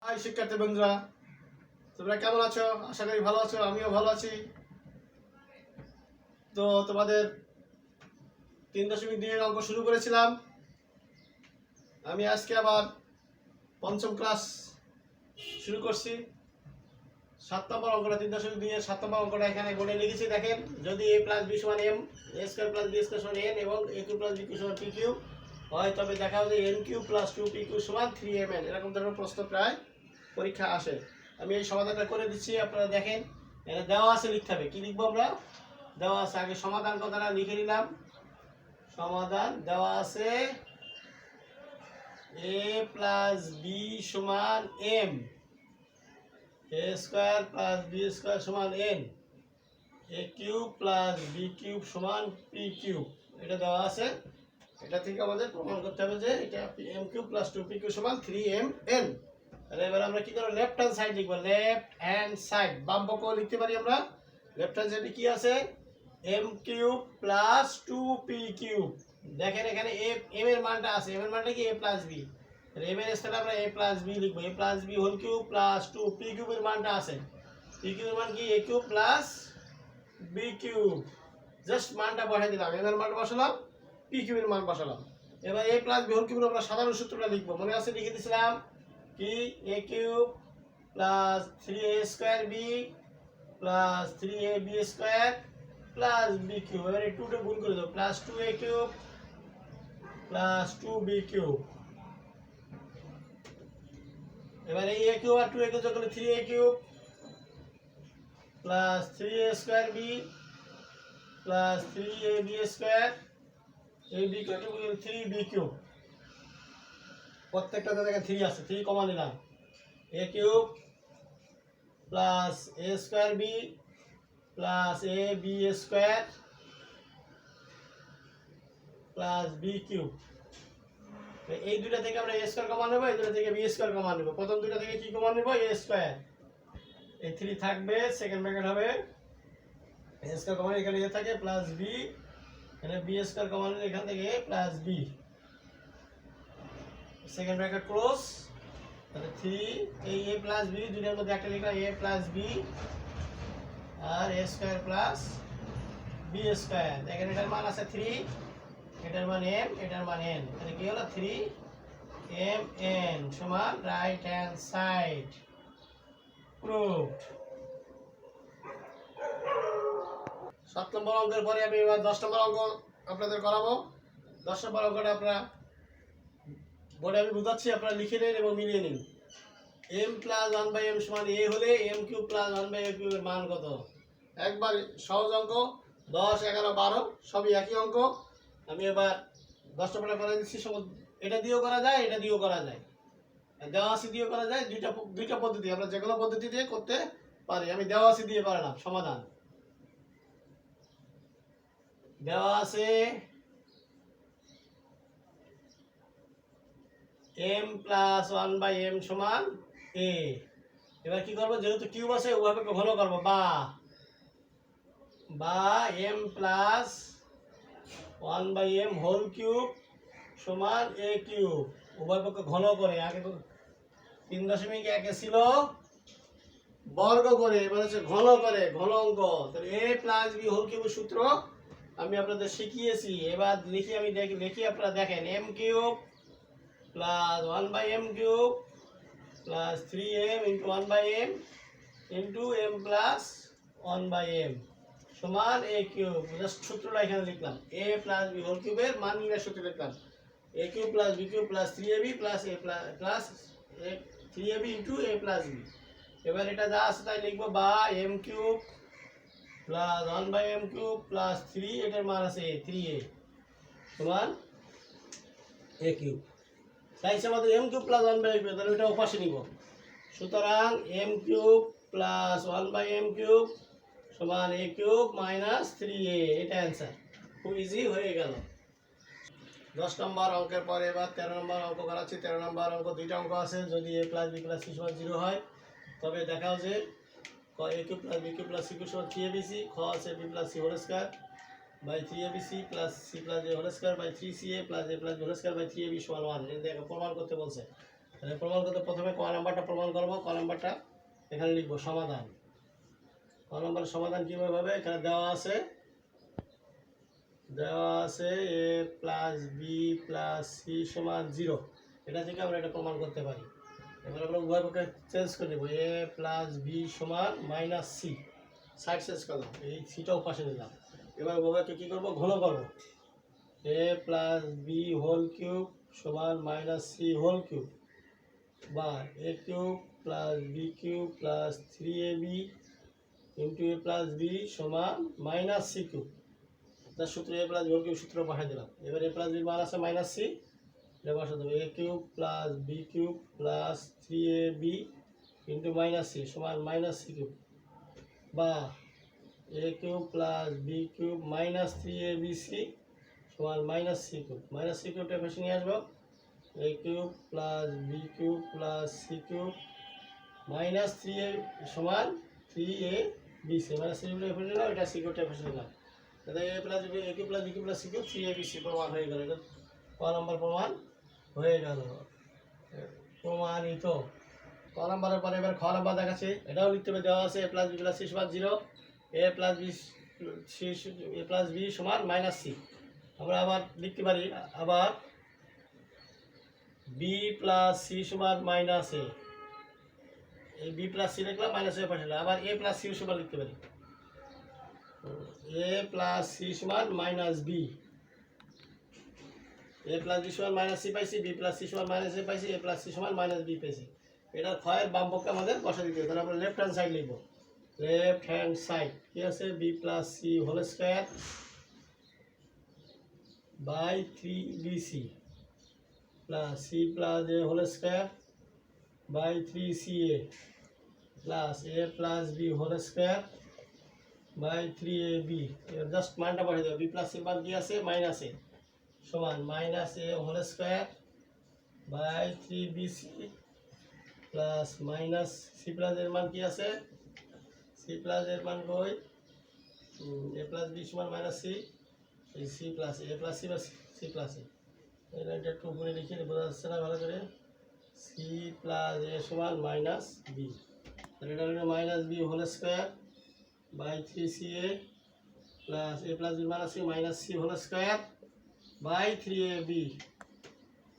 High শিক্ষার্থী বন্ধুরা, তোমরা কেমন আছো? আশা করি ভালো আছো। আমিও ভালো আছি। তো তোমাদের 3.2 অঙ্ক শুরু করেছিলাম। আমি আজকে আবার পঞ্চম ক্লাস শুরু করছি। 7 নম্বর অঙ্কটা 3.2 এর 7 নম্বর অঙ্কটা এখানে বোর্ডে লিখেছি। দেখেন, যদি a প্লাস b সমান m, a square plus b square সমান n এবং a cube plus b cube সমান p কিউব হয়, তবে দেখাও যে n cube plus 2p cube সমান 3mn। এরকম ধরনের প্রশ্ন প্রায় পরীক্ষা আসে। আমি এই সমাধানটা করে দিচ্ছি, আপনারা দেখেন। এখানে দেওয়া আছে, লিখতে হবে। কি লিখবো আমরা? দেওয়া আছে, আগে সমাধান কথাটা লিখে নিলাম। সমাধান দেওয়া আছে a প্লাস b সমান m, a square plus b square সমান n, a cube plus b cube সমান p কিউব। এটা দেওয়া আছে। এটা থেকে আমাদের প্রমাণ করতে হবে যে এটা m cube plus 2p cube সমান 3mn। তাহলে এবার আমরা কি করব? লেফট হ্যান্ড সাইড লিখব। লেফট হ্যান্ড সাইড, বাম পক্ষ লিখতে পারি আমরা। লেফট হ্যান্ড সাইডে কি আছে? m cube plus 2p cube. দেখেন এখানে m এর মানটা আছে। m এর মানটা কি? a plus b। তাহলে m এর স্থানে আমরা a প্লাস b লিখব। a plus b whole cube plus 2p কিউবের মানটা আছে। p কিউবের মান কি? a cube plus b cube. Just মানটা বসাই দিলাম। m এর মান বসালাম, p কিউবের মান বসালাম। এবার a প্লাস b হোল কিউবের আমরা সাধারণ সূত্রটা লিখব। মনে আছে? লিখে দিয়েছিলাম কি? a cube plus 3a square b plus 3ab square plus b cube. এবারে 2 টা গুণ করে দাও, plus 2a cube plus 2b cube. এবারে a কিউব আর 2a কিউব যোগ করলে 3a cube plus 3a square b plus 3ab square, এই b কিউব 3b কিউব। প্রত্যেকটাতে দেখেন 3 আছে, 3 কমন নিলাম। a cube plus a square b plus ab square plus b cube. এই দুটো থেকে আমরা a স্কয়ার কমন নেব, এই দুটো থেকে b স্কয়ার কমন নেব। প্রথম দুটো থেকে কি কমন নেব? a square. এই 3 থাকবে, সেকেন্ড ব্র্যাকেট হবে a স্কয়ার কমন, এখানে a থাকে প্লাস b, এখানে b স্কয়ার কমন নিলে এখান থেকে a plus b, second bracket close. তাহলে 3 এই a প্লাস b দুটোর মধ্যে একটা লিখলাম, a প্লাস b আর a square plus b square. দেখেন এটার মান আছে 3, এটার মান m, এটার মান n। তাহলে কি হলো? 3mn সমান রাইট হ্যান্ড সাইড প্রুভড। 7 নম্বর অঙ্কের পরে আমি এবার 10 নম্বর অঙ্ক আপনাদের করাবো। 10 নম্বর অঙ্কটা আপনারা বোর্ডে আমি বুঝাচ্ছি, আপনারা লিখে নিন এবং মিলিয়ে নিন। m প্লাস 1/m সমান a হলে m কিউব প্লাস 1/a কিউবের মান কত? একবার সহজ অঙ্ক। 10, 11, 12 সবই একই অঙ্ক। আমি এবার 10 নম্বরটা করে দিচ্ছি। এটা দিয়েও করা যায়, এটা দিয়েও করা যায়, দেওয়াশি দিয়েও করা যায়। দুইটা পদ্ধতি, আমরা যে কোনো পদ্ধতি দিয়ে করতে পারি। আমি দেওয়াশি দিয়ে করলাম সমাধান। দেওয়া আছে m প্লাস 1/m সমান a। এবার কি করবো? যেহেতু কিউব আছে ওভাবে ঘন করবো, বা m plus 1/m whole cube সমান a কিউব। উভয় পক্ষ ঘন করে, আগে 3.1 ছিল বর্গ করে, এবার হচ্ছে ঘন করে, ঘন অঙ্ক। তাহলে a প্লাস b হোল কিউবের সূত্র আমি আপনাদের শিখিয়েছি। এবার লিখি, আমি লিখি, আপনারা দেখেন। m cube plus 1/m cube plus 3m into 1/m into m plus 1/m সমান a কিউব। জাস্ট সূত্রটা এখানে লিখলাম। a প্লাস b হোল কিউবের মান নির্ণয়ের সূত্র লিখলাম। a cube plus b cube plus 3ab plus a plus 3ab into a plus b। এবার এটা যা আছে তাই লিখবো, বা m cube plus 1/m cube plus 3, এটার মান আছে 3a সমান a কিউব। তাই আমাদের m cube plus 1/m cube, তাহলে ওটা ওপাশে নিব। সুতরাং m cube plus 1/m cube সমান a কিউব মাইনাস 3a। এটা অ্যান্সার। খুব ইজি হয়ে গেল। 10 নম্বর অঙ্কের পরে এবার 13 নম্বর অঙ্ক করাচ্ছি। 13 নম্বর অঙ্ক দুইটা অঙ্ক আছে। যদি a plus b plus c সমান 0 হয়, তবে দেখাও যে a cube plus b cube plus c cube সমান 3abc। খ আছে b plus c whole square by 3abc plus c plus a whole square by 3ca plus a plus b whole square by 3ab সমান 1। এটা দেখো প্রমাণ করতে বলছে। তাহলে প্রমাণ করতে প্রথমে ক নাম্বারটা প্রমাণ করবো। ক নাম্বারটা এখানে লিখবো সমাধান। ক নাম্বারের সমাধান কীভাবে হবে, এখানে দেওয়া আছে এ প্লাস বি প্লাস সি সমান 0। এটা থেকে আমরা এটা প্রমাণ করতে পারি। এবার আমরা উভয় পক্ষে চেঞ্জ করে নেব। এ প্লাস বি সমান মাইনাস সি, সাইড চেঞ্জ করলাম, এই সিটাও পাশে নিলাম। এবার উভয়কে কী করবো, ঘন করবো। A plus B whole cube সমান মাইনাস সি হোল কিউব, বা A cube plus B cube plus 3ab into A plus B সমান মাইনাস সি কিউব। তার সূত্র A plus B whole cube সূত্র পাঠিয়ে দিলাম। এবার এ প্লাস বির মান আছে মাইনাস সি, এটা বসা দেবো। A cube plus B cube plus 3ab into minus C সমান মাইনাস সি কিউব, বা A cube plus B cube minus 3abc সমান minus C cube. Minus C কিউবটা পাশে নিয়ে আসবো। A cube plus B cube plus C cube minus 3a সমান 3abc, মানে C কিউবটা পাশে নিলাম, এটা সি কিউবটা পাশে নিলাম। তাহলে A plus B A cube plus B cube plus C cube 3abc প্রমাণ হয়ে গেল। এটা ক নম্বর প্রমাণ হয়ে গেল, প্রমাণিত। ক নম্বরের পরে এবার খ নম্বর দেখাচ্ছে, এটাও লিখতে হবে। দেওয়া আছে এ প্লাস বি প্লাস সি সমান 0, এ প্লাস বি সমান মাইনাস সি। আমরা আবার লিখতে পারি, আবার বি প্লাস সি সমান মাইনাস এ, এই বি প্লাস সি লিখলাম, মাইনাস এ পাশে আবার এ প্লাস সি সমান লিখতে পারি। এ প্লাস সি সমান মাইনাস বি, এ প্লাস বি সমান মাইনাস সি পাইছি, বি প্লাস সি সমান মাইনাস এ পাইছি, এ প্লাস সি সমান মাইনাস বি পাইছি। এটার ক্ষয়ের বাম পক্ষে আমাদের বসা দিতে হবে। তাহলে আমরা লেফট হ্যান্ড সাইড লিখবো। লেফট হ্যান্ড সাইড কি আছে, b plus c whole square by 3bc plus c plus a whole square by 3ca plus a plus B whole square by 3ab। এবার জাস্ট মানটা পাঠিয়ে দেবো। বি প্লাস সি মান কি আছে, মাইনাস এ সমান minus a whole square by 3bc plus minus c plus এর মান কি আছে, সি প্লাস এর মান কই, এ প্লাস বি সমান মাইনাস সি, এই c plus a plus c বা সি প্লাস এ, এটা একটু উপরে লিখে বোঝা যাচ্ছে না ভালো করে। সি প্লাস এ সমান মাইনাস বি, তাহলে এটা হলো minus B whole square by 3ca plus a plus b মান আছে minus C whole square by 3ab।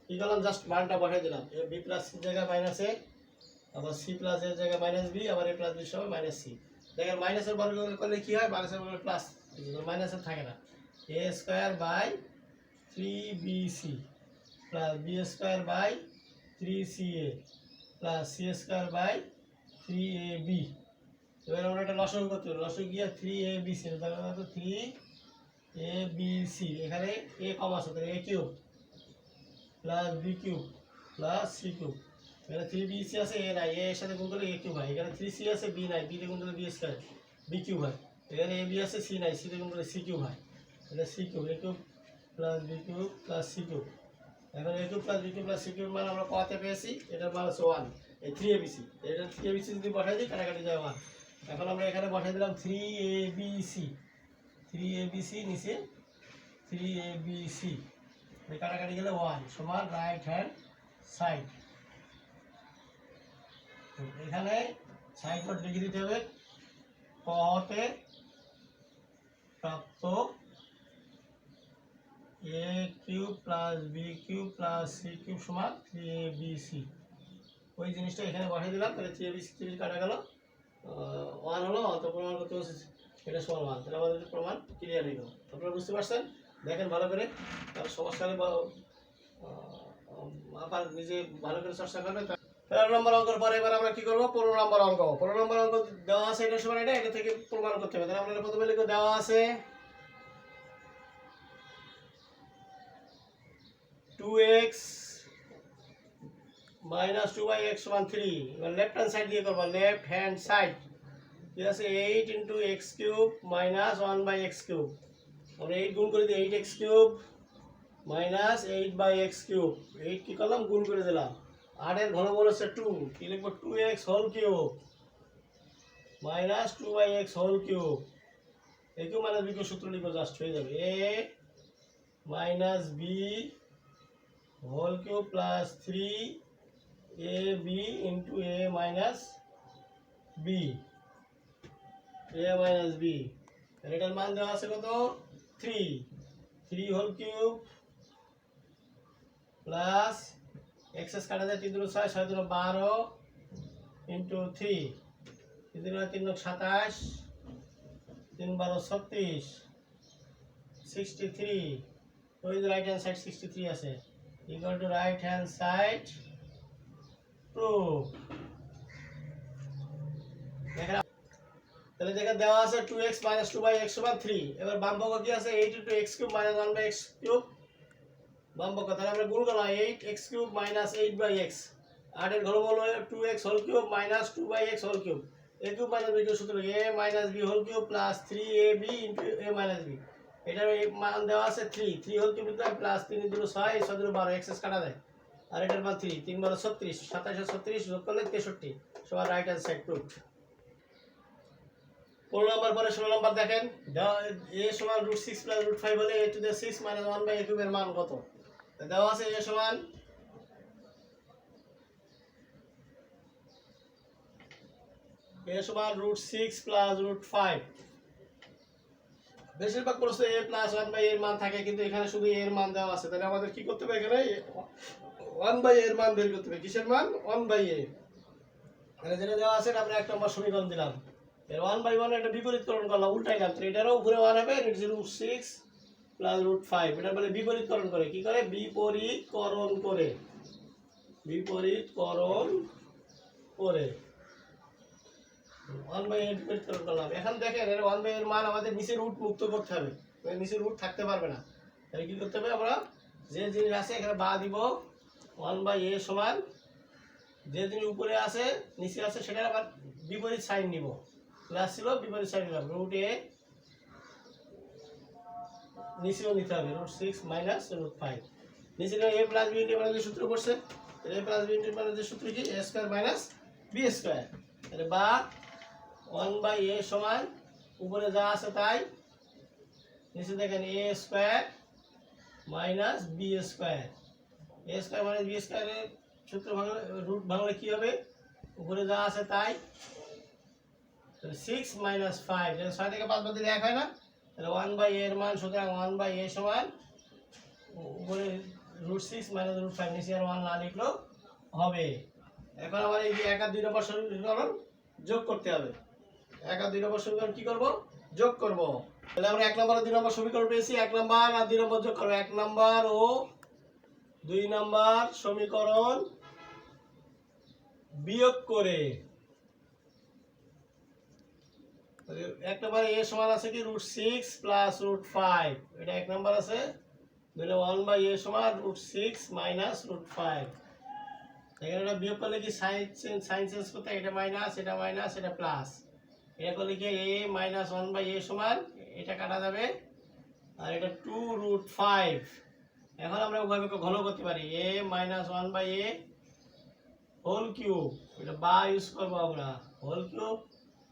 কি করলাম, জাস্ট মানটা পাঠিয়ে দিলাম। এ বি প্লাস সির জায়গায় মাইনাস এ, আবার সি প্লাস এর জায়গায় মাইনাস বি, আবার এ প্লাস বির সময় মাইনাস সি। দেখেন মাইনাসের বর্গ করলে কি হয়, মাইনাসের বর্গ প্লাস, মাইনাসের থাকে না। A square by 3bc plus B square by 3ca plus C square by 3ab। এবার আমরা একটা লসাগু করতে হবে। লসাগু গিয়ে 3abc, তাহলে 3abc, এখানে এ কম আছে, তাহলে A cube plus B cube plus C cube. এখানে 3bc আছে, এ নাই, এর সাথে গুণ করলে এ কিউব হয়। এখানে 3c আছে, বি নাই, বি তে গুণ করলে বি স্কোয়ার বি কিউব হয়। এখানে এ বি আছে, সি নাই, সি তে গুণ করলে সি কিউব হয়। তাহলে C cube, A cube plus B cube plus C cube. এখন A cube plus B cube plus C cube মান আমরা কতে পেয়েছি, এটার মান হচ্ছে 1, এই 3abc। এটা 3abc যদি বসাই দিই কাটাকাটি যায় 1। এখন আমরা এখানে বসাই দিলাম 3abc নিচে 3abc, কাটাকাটি গেলে 1 সমান রাইট হ্যান্ড সাইড। এখানে সাইড ফর লিখে দিতে হবে, ক হতে প্রাপ্ত A cube plus B cube plus C cube সমান 3abc। ওই জিনিসটা এখানে বসাই দিলাম। তাহলে 3abc 3 কাটা গেল, 1 হলো, অত প্রমাণ করতে হচ্ছে এটা সমান 1। তাহলে আমাদের প্রমাণ ক্লিয়ার হয়ে গেল। আপনারা বুঝতে পারছেন? দেখেন ভালো করে, তার সমস্যা হলে আবার নিজে ভালো করে চর্চা করবেন। 13 নম্বর অঙ্কের পরে এবার আমরা কি করবো, 15 নম্বর অঙ্ক। 15 নম্বর অঙ্ক দেওয়া আছে এটা সমান এটা থেকে প্রমাণ করতে হবে। তাহলে আমরা প্রথমে লিখে দেওয়া আছে 2x minus 2y x সমান 3। এবার লেফট হ্যান্ড সাইড দিয়ে করবো, লেফট হ্যান্ড সাইড ঠিক আছে। 8 into x cube minus 1/x cube. আমরা 8 গুণ করে দিই, 8x cube minus 8/x cube. 8 কি করলাম, গুণ করে দিলাম। 8 এর ঘনমূল হচ্ছে 2, কি লিখবো, 2x whole cube minus 2/x whole cube. A cube minus B cube সূত্র লিখবো, জাস্ট হয়ে যাবে। a minus B whole cube plus 3 A B into A minus B, A minus B. এটার মান দেওয়া আছে কত? 3, 3 হোল কিউব প্লাস এক্সেস কাটা যায় 3 × 6, 6 × 12 ইন্টু 3, 3 × 3 = 27, 3 × 12 = 36, 63, ওই যে রাইট হ্যান্ড সাইড 63 আছে, equal to right hand side proof. দেখেন তাহলে দেখে দেওয়া আছে 2x - 2/x = 3। এবার বাম পক্ষ কি আছে? 8 × x³ - 1/x³। বাম পক্ষ তাহলে আমরা গুণ করলাম 8x³ - 8/x, 8 এর ঘনমূল হলো 2x³ - 2/x³। a³ - b³ সূত্র a - b³ + 3ab * a - b। এটার মান দেওয়া আছে 3, 3 হোল কিউব প্লাস 3 × 6, 6 × 12 এক্সেস কাটা যায়, আর এটার মান 3, 3 × 12 = 36, 27 আর 36 যোগ করলে 63, সবার right hand side proof. 15 number পরে 16 নাম্বার দেখেন, a = √6 + √5 হলে a⁶ - 1/a³ এর মান কত? দেওয়া আছে a সমান √6 + √5। বেশিরভাগ প্রশ্নে a + 1/a এর মান থাকে, কিন্তু এখানে শুধু a এর মান দেওয়া আছে। তাহলে আমাদের কি করতে হবে? এখানে 1/a এর মান বের করতে হবে। কিসের মান? 1/a। মানে যেটা দেওয়া আছে এটা আমরা 1 নম্বর সমীকরণ দিলাম। এর 1/1 এটা বিপরীতকরণ করলাম, উল্টাইলাম। তো এটারও উপরে 1 হবে, এটা √6 + √5। এটা বলে বিপরীতকরণ করে। কি করে? বিপরীতকরণ করে, বিপরীতকরণ করে 1/a বিপরীতকরণ করলাম। এখন দেখেন এর 1/a এর মান আমাদের নিচে রুট মুক্ত করতে হবে, মানে নিচে রুট থাকতে পারবে না। তাহলে কি করতে হবে? আমরা যে জিনিস আছে এখানে বা দিব, 1/a সমান যে জিনিস উপরে আছে নিচে আছে সেটার আবার বিপরীত সাইন নিব। প্লাস ছিল, বিপরীত সাইন নিলাম, √a নিচেও নিতে হবে, √6 - √5। নিচে a + b * যে সূত্র পড়ছে, a + b * যে সূত্র কি? a² - b²। তাহলে বা 1/a সমান উপরে যা আছে তাই, নিচে দেখেন a² - b²। a² - b² এর সূত্র ভাঙলে, রুট ভাঙলে কি হবে? উপরে যা আছে তাই, 6 - 5, 6 থেকে 5 বাদ দিলে 1 হয় না? তাহলে 1/a এর মান, সুতরাং 1/a সমান উপরে √6 - √5, নিচে আর 1 না লিখলেও হবে। এখন আমার এই যে 1 আর 2 নম্বর সমীকরণ যোগ করতে হবে। 1 আর 2 নম্বর সমীকরণ কি করব? যোগ করব। তাহলে আমরা 1 নম্বর আর 2 নম্বর সমীকরণ পেয়েছি। 1 নম্বর আর 2 নম্বর যোগ করব। 1 নম্বর ও 2 নম্বর সমীকরণ বিয়োগ করে, 1 নম্বরে a সমান আছে কি? √6 + √5, এটা 1 নম্বর আছে। 1/a সমান √6 - √5। এখানে এটা বিয়োগ করলে কি সাইন চেঞ্জ করতে, এটা মাইনাস, এটা মাইনাস, এটা প্লাস। এটা করলে কি a - 1/a সমান, এটা কাটা যাবে, আর এটা 2√5। এখন আমরা উভয় পক্ষ ঘন করতে পারি, a - 1/a হোল কিউব, এটা বা ইউজ করবো আমরা, হোল কিউব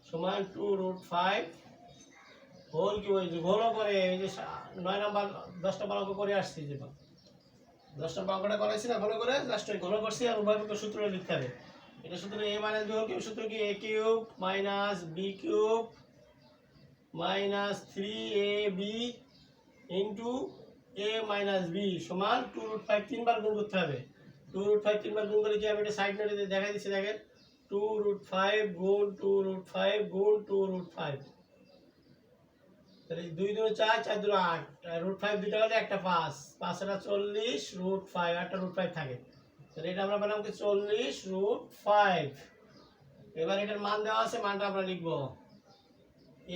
সমান 2√5 হোল কিউব। ঘন করে এই যে 9 নম্বর 10 নম্বর অঙ্ক করে আসছি, যে 10 নম্বর অঙ্কটা করাইছি না, ঘন করে জাস্ট ঘন করছি, আর উভয় পক্ষ সূত্র লিখতে হবে। এটা সূত্র a - b হোল কিউব, সূত্র কি? a³ - b³ - 3ab into a - b সমান 2√5। 3 বার গুণ করতে হবে। 2√5 3 বার গুণ করলে কি হবে? এটা সাইড নোটে দেখাই দিচ্ছি, দেখেন 2√5 গুণ 2√5 গুণ 2√5। তাহলে 2 × 4, 4 × 8, √5 দুইটা হলে একটা 5, 5 এটা 40, √5 একটা √5 থাকে। তাহলে এটা আমরা পেলাম কি? 40√5। এবার এটার মান দেওয়া আছে, মানটা আমরা লিখব,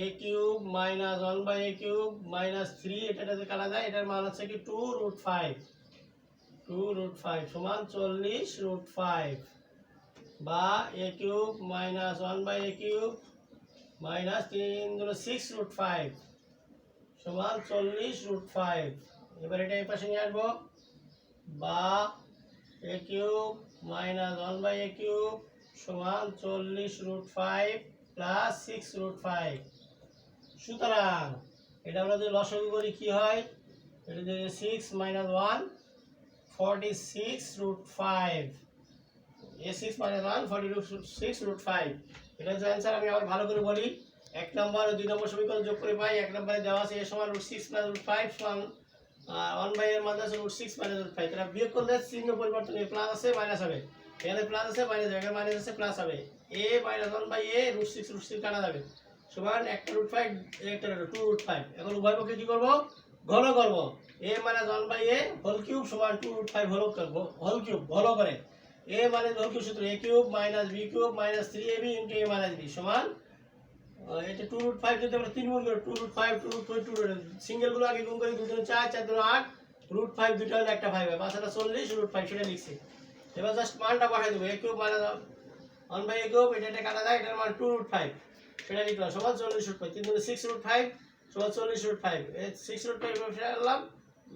a³ - 1/a³ - 3, এটাতে কাটা যায়, এটার মান হচ্ছে কি? 2√5, 2√5 সমান 40√5, বা a³ - 1/a³ - 3 × 6√5 সমান 40√5। এবার এটা এই পাশে নিয়ে আসবো, বা a³ - 1/a³ সমান 40√5 + 6√5। সুতরাং এটা আমরা যদি লসাগু করি কি হয়? এটা যদি 6 - 1 46√5 a6 minus 1 46 root 5 এটা হচ্ছে অ্যান্সার। আমি আবার ভালো করে বলি, 1 নম্বর ও 2 নম্বর সমীকরণ যোগ করে পাই। 1 নম্বরে দেওয়া আছে a সমান root 6 plus root 5 সমান 1 by এর মান আছে root 6 minus root 5। এটা বিয়োগ করলে চিহ্ন পরিবর্তন হবে, প্লাস আছে মাইনাস হবে, এখানে প্লাস আছে মাইনাস হবে, এখানে মাইনাস আছে প্লাস হবে। a minus 1 by a root 6 কাটা যাবে সমান একটা root 5 একটা 2 root 5। এখন উভয় পক্ষে কি করব, ঘন করব। a minus 1 by a whole cube সমান 2 root 5 হোল কিউব ঘন করে। a minus হোল কিউব সূত্র a cube minus b cube minus 3ab into a minus b সমান এটা 2 root 5 যদি আমরা 3 গুণ করি 2 root 5 2 root 5 2 root সিঙ্গেল গুলো আগে গুণ করি 2 দুগুণে 4 4 দুগুণে 8 root 5 দুটো হলে একটা 5 হয়, বাসাটা 40 root 5 সেটা লিখছি। এবার জাস্ট মানটা বসাই দেব, a cube minus 1 by a cube এটা কাটা যায়, এটার মান 2 root 5 সেটা লিখলাম সমান 40 root 5 3 দুগুণে 6 root 5 সমান 40 root 5 এই 6 root 5 বসে আনলাম,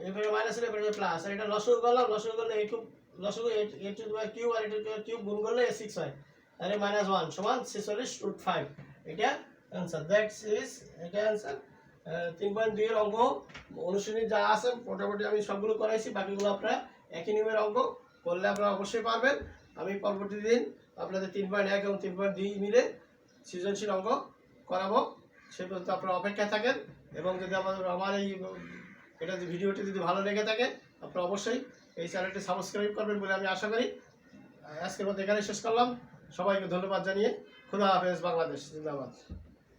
এবারে মাইনাস এর এবারে প্লাস, আর এটা লসাগু করলাম, লসাগু করলে a কিউব লসাগু a টু দি কিউব আর এটা টু দি কিউব গুণ করলে a6 হয়, তাহলে -1 সমান 46 root 5 এটা आंसर दैट इज এটা आंसर 3.2 এর অঙ্ক অনুশীলনী যা আছে মোটামুটি আমি সবগুলো করাইছি, বাকিগুলো আপনারা একই নিয়মের অঙ্ক করলে আপনারা অবশ্যই পারবেন। আমি পরবর্তী দিন আপনাদের 3.1 এবং 3.2 মিলে সৃজনশীল অঙ্ক করাবো, সে পর্যন্ত আপনারা অপেক্ষায় থাকেন। এবং যদি আমার এই এটা ভিডিওটি যদি ভালো লেগে থাকে আপনারা অবশ্যই এই চ্যানেলটি সাবস্ক্রাইব করবেন বলে আমি আশা করি। আজকের মতো এখানে শেষ করলাম, সবাইকে ধন্যবাদ জানিয়ে খুদা হাফেজ, বাংলাদেশ জিন্দাবাদ।